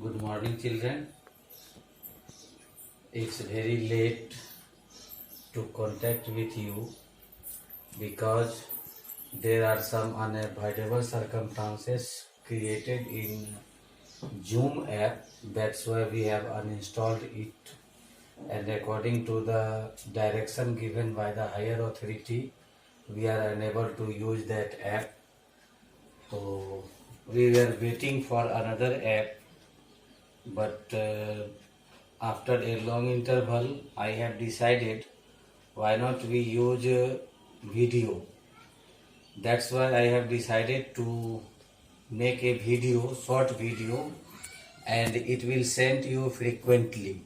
Good morning, children. It's very late to contact with you because there are some unavoidable circumstances created in Zoom app. That's why we have uninstalled it. And according to the direction given by the higher authority, we are unable to use that app. So we were waiting for another app, but after a long interval, I have decided why not we use video. That's why I have decided to make a video, short video, and it will send you frequently.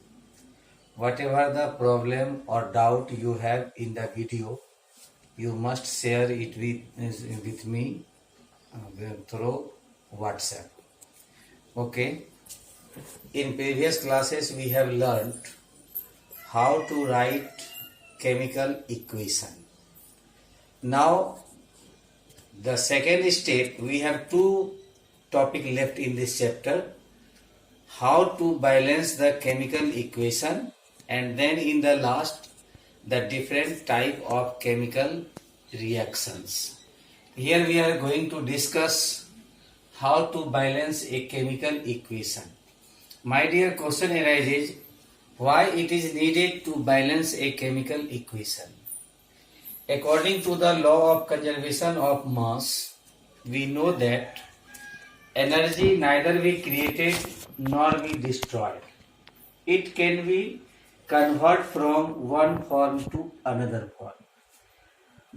Whatever the problem or doubt you have in the video, you must share it with me through WhatsApp. Okay. In previous classes we have learned how to write chemical equation. Now the second step, we have two topics left in this chapter: how to balance the chemical equation, and then in the last, the different type of chemical reactions. Here we are going to discuss how to balance a chemical equation. My dear, question arises, why it is needed to balance a chemical equation? According to the law of conservation of mass, we know that energy neither be created nor be destroyed. It can be converted from one form to another form.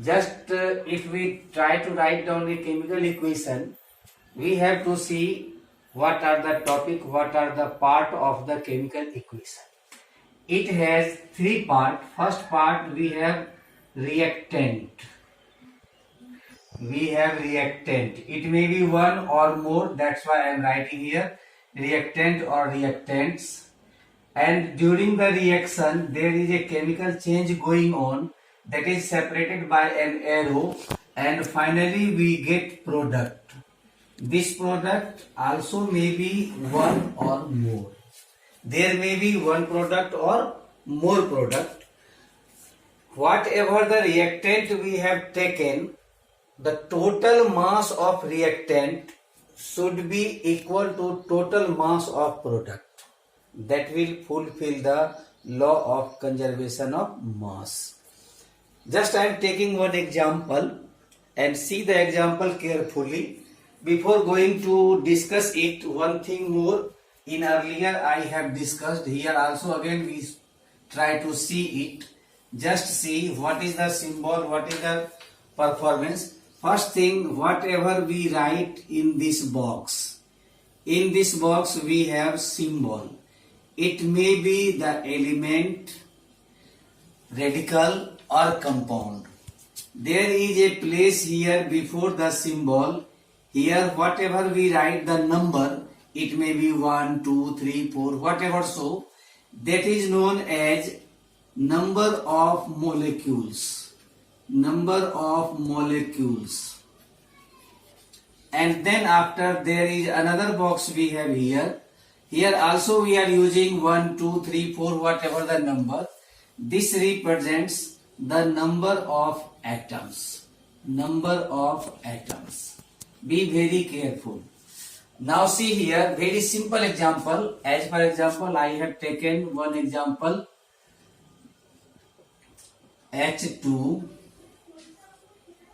Just if we try to write down a chemical equation, we have to see what are the topic, what are the part of the chemical equation. It has three parts. First part, we have reactant. It may be one or more, that's why I am writing here reactant or reactants. And during the reaction, there is a chemical change going on that is separated by an arrow, and finally we get product. This product also may be one or more. There may be one product or more product. Whatever the reactant we have taken, the total mass of reactant should be equal to total mass of product. That will fulfill the law of conservation of mass. Just I am taking one example and see the example carefully. Before going to discuss it, one thing more. In earlier I have discussed, here also again we try to see it. Just see what is the symbol, what is the performance. First thing, whatever we write in this box. In this box we have symbol. It may be the element, radical or compound. There is a place here before the symbol. Here whatever we write the number, it may be 1, 2, 3, 4, whatever so, that is known as number of molecules. Number of molecules. And then after there is another box we have here. Here also we are using 1, 2, 3, 4, whatever the number. This represents the number of atoms. Number of atoms. Be very careful. Now see here, very simple example. As for example, I have taken one example. H2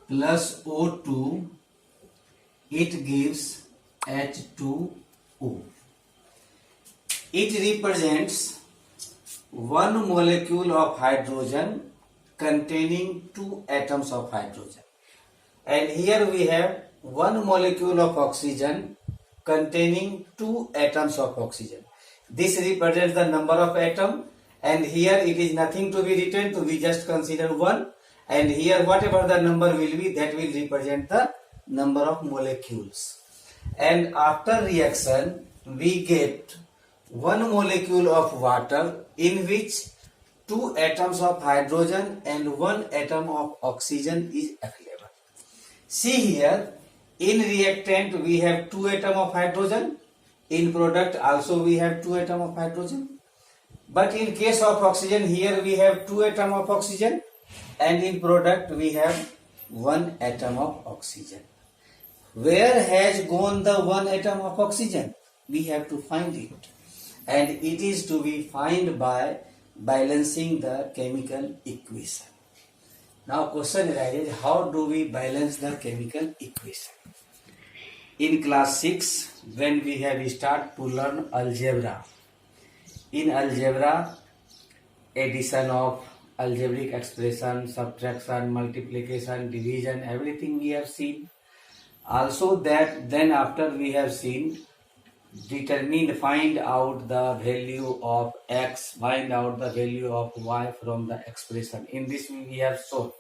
plus O2, it gives H2O. It represents one molecule of hydrogen containing two atoms of hydrogen. And here we have one molecule of oxygen containing two atoms of oxygen. This represents the number of atom, and here it is nothing to be written, so we just consider 1, and here whatever the number will be, that will represent the number of molecules. And after reaction we get one molecule of water in which two atoms of hydrogen and one atom of oxygen is available. See here, In reactant we have 2 atom of hydrogen. In product also we have 2 atom of hydrogen. But in case of oxygen, here we have 2 atom of oxygen, and in product we have 1 atom of oxygen. Where has gone the 1 atom of oxygen? We have to find it, and it is to be found by balancing the chemical equation. Now question arises, how do we balance the chemical equation? In class 6, when we have started to learn algebra, in algebra, addition of algebraic expression, subtraction, multiplication, division, everything we have seen. Also that then after we have seen, find out the value of x, find out the value of y from the expression. In this we have solved.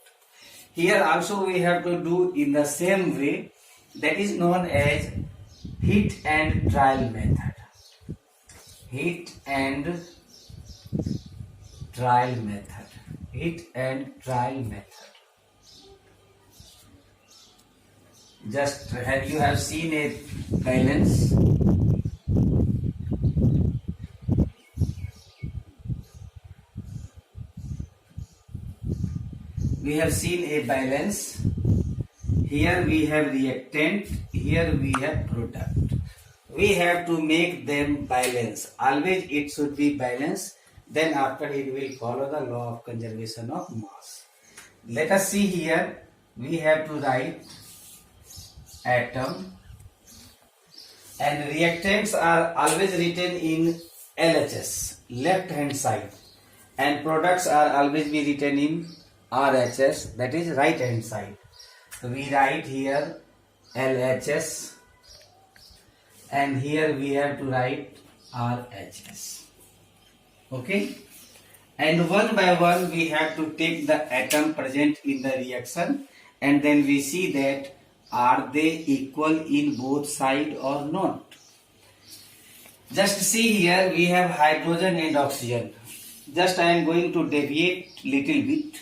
Here also we have to do in the same way, that is known as hit and trial method. Hit and trial method. Hit and trial method. Just have you have seen a balance? We have seen a balance. Here we have reactant, here we have product. We have to make them balance. Always it should be balanced. Then after it will follow the law of conservation of mass. Let us see here. We have to write atom, and reactants are always written in LHS, left hand side, and products are always be written in RHS, that is right hand side. So we write here LHS, and here we have to write RHS. Okay, and one by one we have to take the atom present in the reaction, and then we see that are they equal in both sides or not. Just see here we have hydrogen and oxygen. Just I am going to deviate little bit.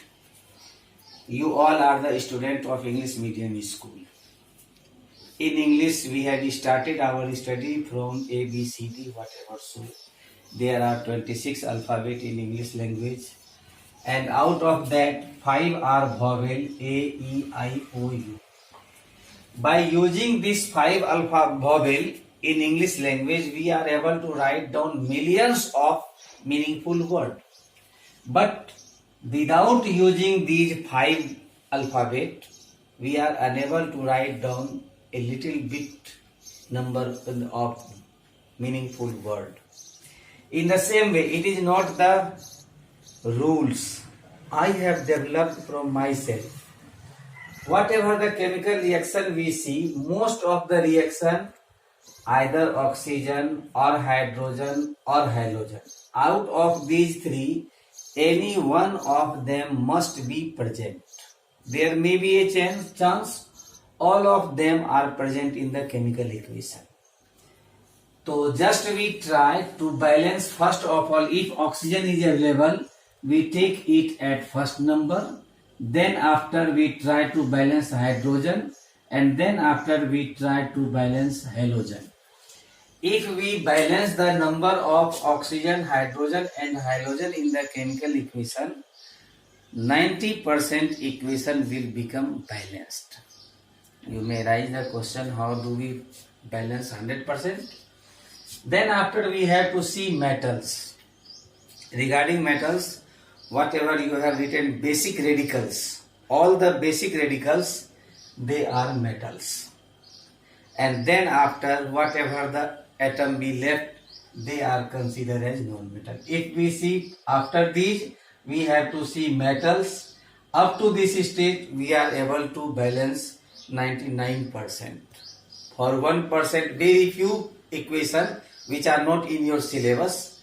You all are the student of English medium school. In English we have started our study from A, B, C, D, whatever. So there are 26 alphabet in English language, and out of that 5 are vowel A, E, I, O, U. By using this 5 alpha vowel in English language, we are able to write down millions of meaningful words. But without using these 5 alphabet, we are unable to write down a little bit number of meaningful word. In the same way, it is not the rules I have developed from myself. Whatever the chemical reaction we see, most of the reaction either oxygen or hydrogen or halogen. Out of these 3, any one of them must be present. There may be a chance all of them are present in the chemical equation. So just we try to balance. First of all, if oxygen is available, we take it at first number. Then after we try to balance hydrogen, and then after we try to balance halogen. If we balance the number of oxygen, hydrogen and halogen in the chemical equation, 90% equation will become balanced. You may raise the question, how do we balance 100%? Then after we have to see metals. Regarding metals, whatever you have written, basic radicals, all the basic radicals, they are metals. And then after whatever the atom be left, they are considered as non-metal. If we see after these, we have to see metals. Up to this stage, we are able to balance 99%. For 1%, very few equations which are not in your syllabus.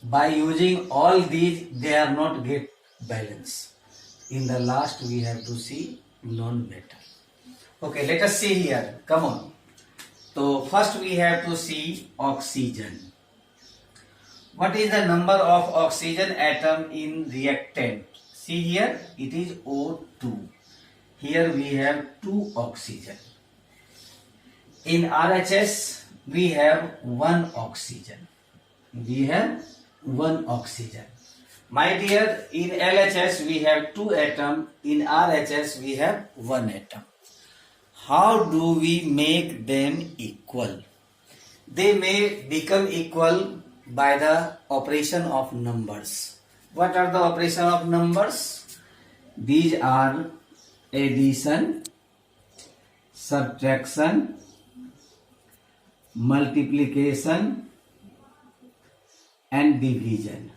By using all these, they are not get balance. In the last, we have to see non-metal. Okay, let us see here. Come on. So first we have to see oxygen. What is the number of oxygen atom in reactant? See here, it is O2. Here we have 2 oxygen. In RHS, we have one oxygen. We have one oxygen. My dear, in LHS we have two atoms. In RHS we have one atom. How do we make them equal? They may become equal by the operation of numbers. What are the operation of numbers? These are addition, subtraction, multiplication and division.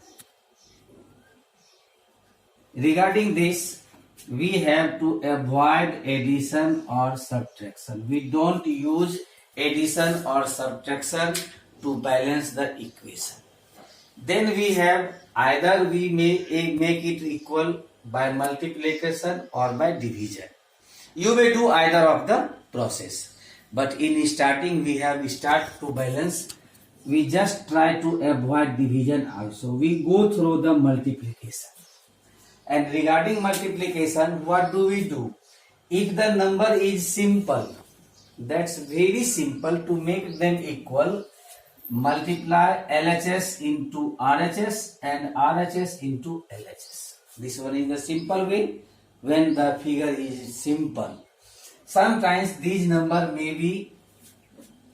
Regarding this, we have to avoid addition or subtraction. We don't use addition or subtraction to balance the equation. Then we have either we may make it equal by multiplication or by division. You may do either of the process. But in starting we have start to balance. We just try to avoid division also. We go through the multiplication. And regarding multiplication, what do we do? If the number is simple, that's very simple to make them equal. Multiply LHS into RHS and RHS into LHS. This one is the simple way when the figure is simple. Sometimes these number may be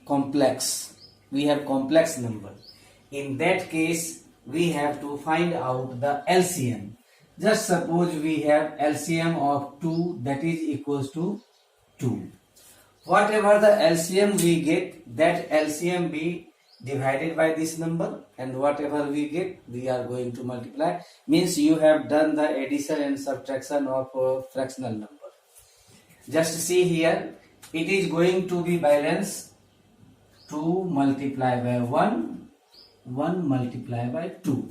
complex. We have complex number. In that case, we have to find out the LCM. Just suppose we have LCM of 2, that is equals to 2. Whatever the LCM we get, that LCM be divided by this number, and whatever we get, we are going to multiply. Means you have done the addition and subtraction of a fractional number. Just see here, it is going to be balanced 2 multiplied by 1, 1 multiplied by 2.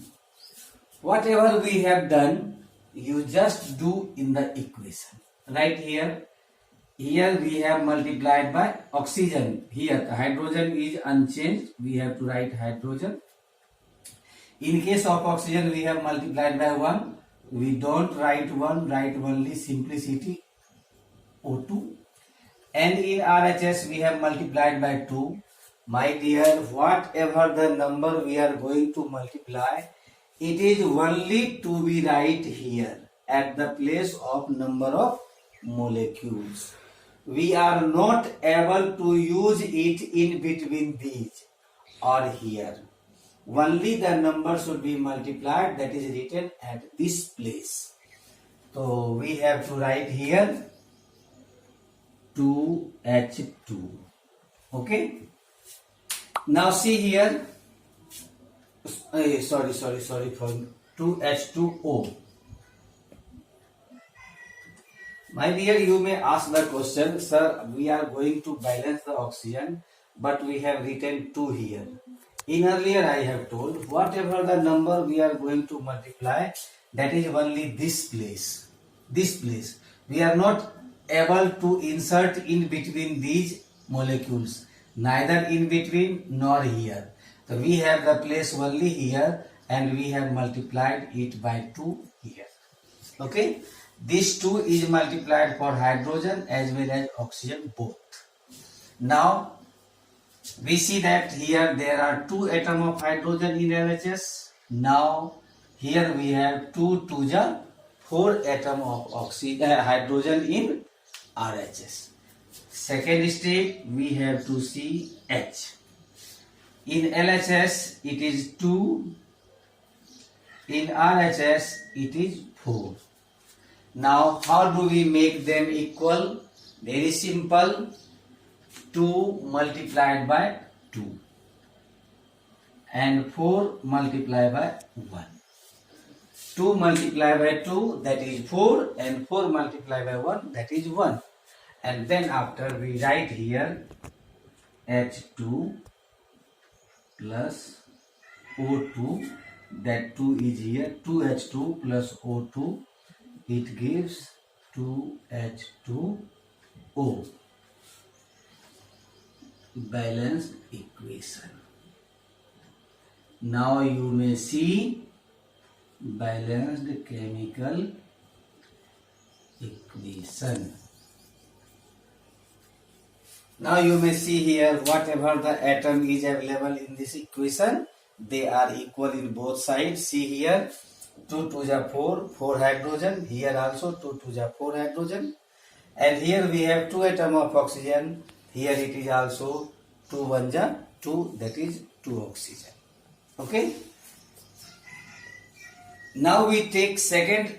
Whatever we have done, you just do in the equation. Right here, here we have multiplied by oxygen. Here the hydrogen is unchanged. We have to write hydrogen. In case of oxygen, we have multiplied by 1. We don't write 1, write only simplicity O2. And in RHS, we have multiplied by 2. My dear, whatever the number we are going to multiply, it is only to be right here at the place of number of molecules. We are not able to use it in between these or here. Only the number should be multiplied, that is written at this place. So we have to write here 2H2. Okay. Now see here. Sorry for 2H2O. My dear, you may ask the question, sir, we are going to balance the oxygen, but we have written 2 here. In earlier I have told, whatever the number we are going to multiply, that is only this place. This place. We are not able to insert in between these molecules, neither in between nor here. So we have the place only here, and we have multiplied it by 2 here. Okay. This 2 is multiplied for hydrogen as well as oxygen both. Now we see that here there are 2 atoms of hydrogen in LHS. Now here we have 2 to the 4 atoms of hydrogen in RHS. Second step, we have to see H. In LHS it is 2, in RHS it is 4. Now how do we make them equal? Very simple. 2 multiplied by 2 and 4 multiplied by 1. 2 multiplied by 2, that is 4, and 4 multiplied by 1, that is 1. And then after we write here H2 plus O2, that 2 is here, 2H2 plus O2, it gives 2H2O. Balanced equation. Now you may see balanced chemical equation. Now you may see here whatever the atom is available in this equation, they are equal in both sides. See here 2 to the 4, 4 hydrogen. Here also 2 to the 4 hydrogen. And here we have 2 atom of oxygen. Here it is also 2 1 ja 2, that is 2 oxygen. Okay. Now we take second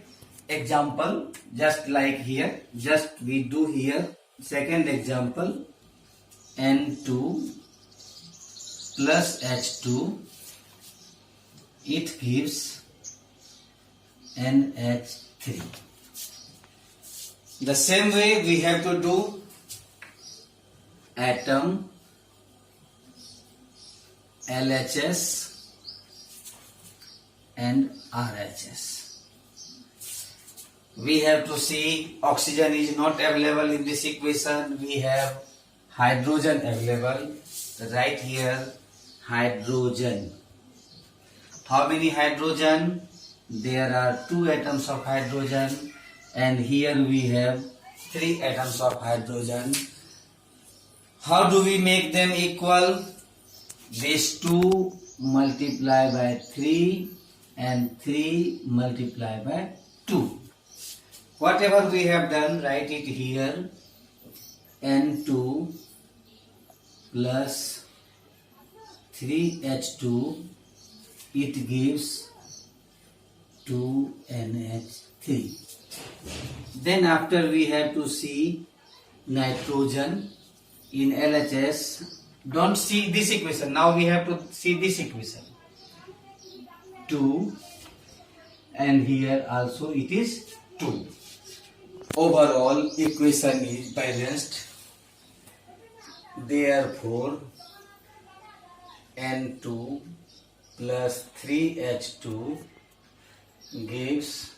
example, just like here. Just we do here second example. N2 plus H2, it gives NH3. The same way we have to do atom LHS and RHS. We have to see oxygen is not available in this equation. We have hydrogen available. Right here hydrogen. How many hydrogen? There are 2 atoms of hydrogen, and here we have 3 atoms of hydrogen. How do we make them equal? These 2 multiply by 3 and 3 multiply by 2. Whatever we have done, write it here. N2 plus 3H2, it gives 2NH3. Then after we have to see nitrogen in LHS. Don't see this equation. Now we have to see this equation. 2, and here also it is 2. Overall equation is balanced. Therefore N2 plus 3H2 gives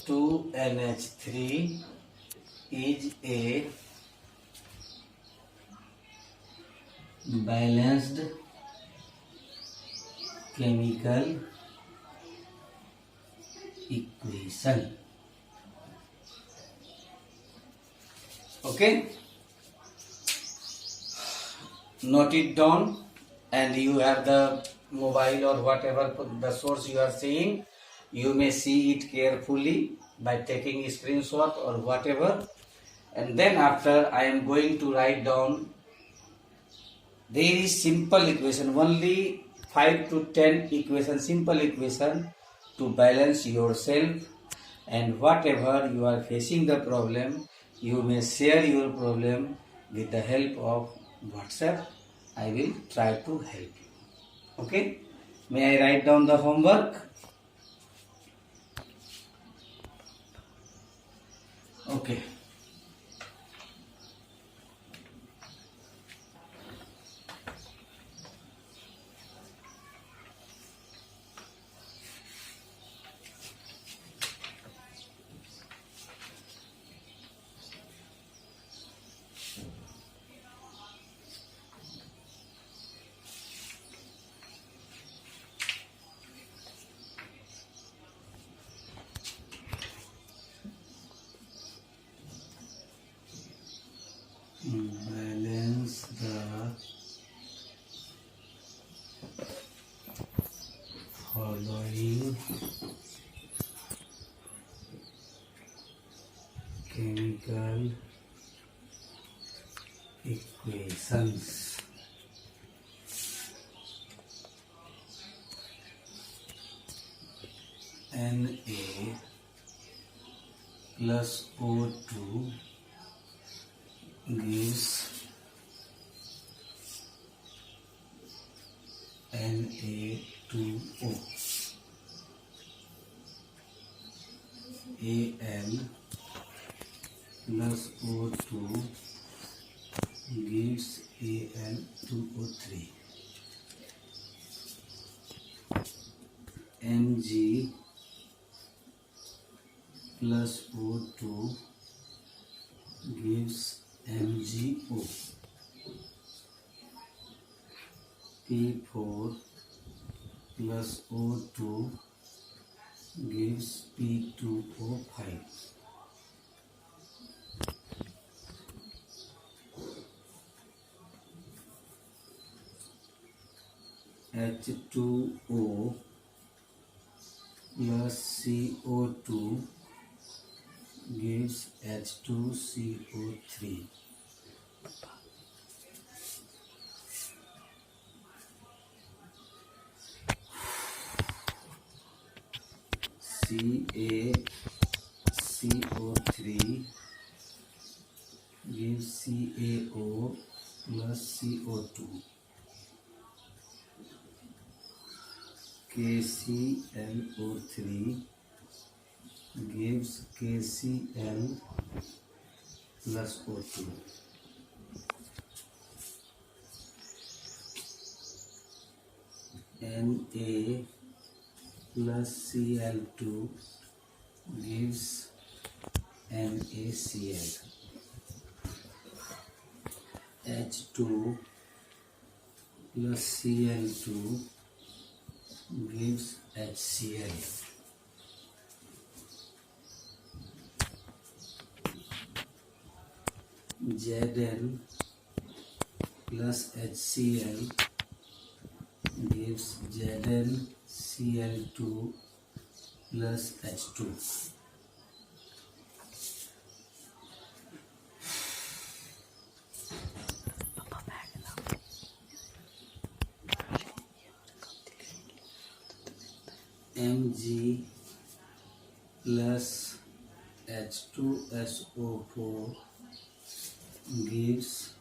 2NH3 is a balanced chemical equation. Okay, note it down, and you have the mobile or whatever the source you are seeing. You may see it carefully by taking a screenshot or whatever, and then after I am going to write down very simple equation, only 5 to 10 equation, simple equation to balance yourself. And whatever you are facing the problem, you may share your problem with the help of WhatsApp. I will try to help you. Okay, may I write down the homework? Okay. Balance the following chemical equations. Na plus O2 gives Na2O. Al plus O2 gives Al2O3. Mg plus O2 gives MgO. P4 plus O2 gives P2O5. H2O plus CO2 gives H2CO3. CaCO3 gives CaO plus CO2. KClO3 gives KCl plus O2. Na plus Cl2 gives NaCl. H2 plus Cl2 gives HCl. Zn plus HCl gives ZnCl2 plus H2. Mg plus H2SO4 gives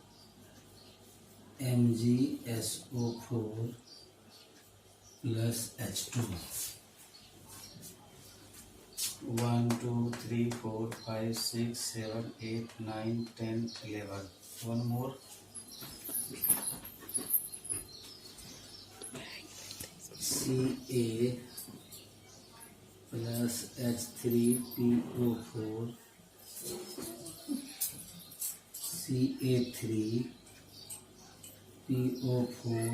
MgSO4 plus H2. 1, 2, 3, 4, 5, 6, 7, 8, 9, 10, 11. One more. Ca plus H3PO4 Ca3PO4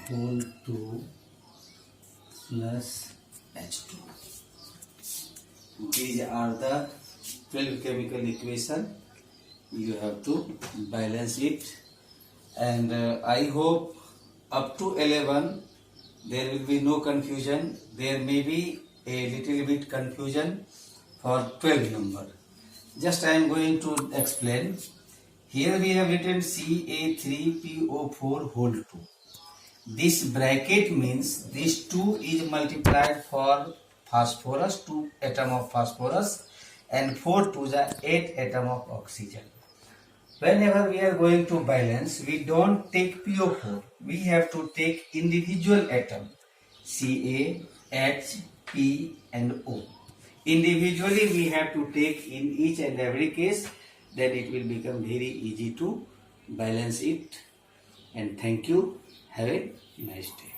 whole 2 plus H2. These are the 12 chemical equation. You have to balance it, and I hope up to 11 there will be no confusion. There may be a little bit confusion for 12 number. Just I am going to explain. Here we have written Ca3PO4 whole 2. This bracket means this 2 is multiplied for phosphorus, 2 atom of phosphorus, and 4 to the 8 atom of oxygen. Whenever we are going to balance, we don't take PO4. We have to take individual atom Ca, H, P and O. Individually we have to take in each and every case, then it will become very easy to balance it. And thank you. Have a nice day.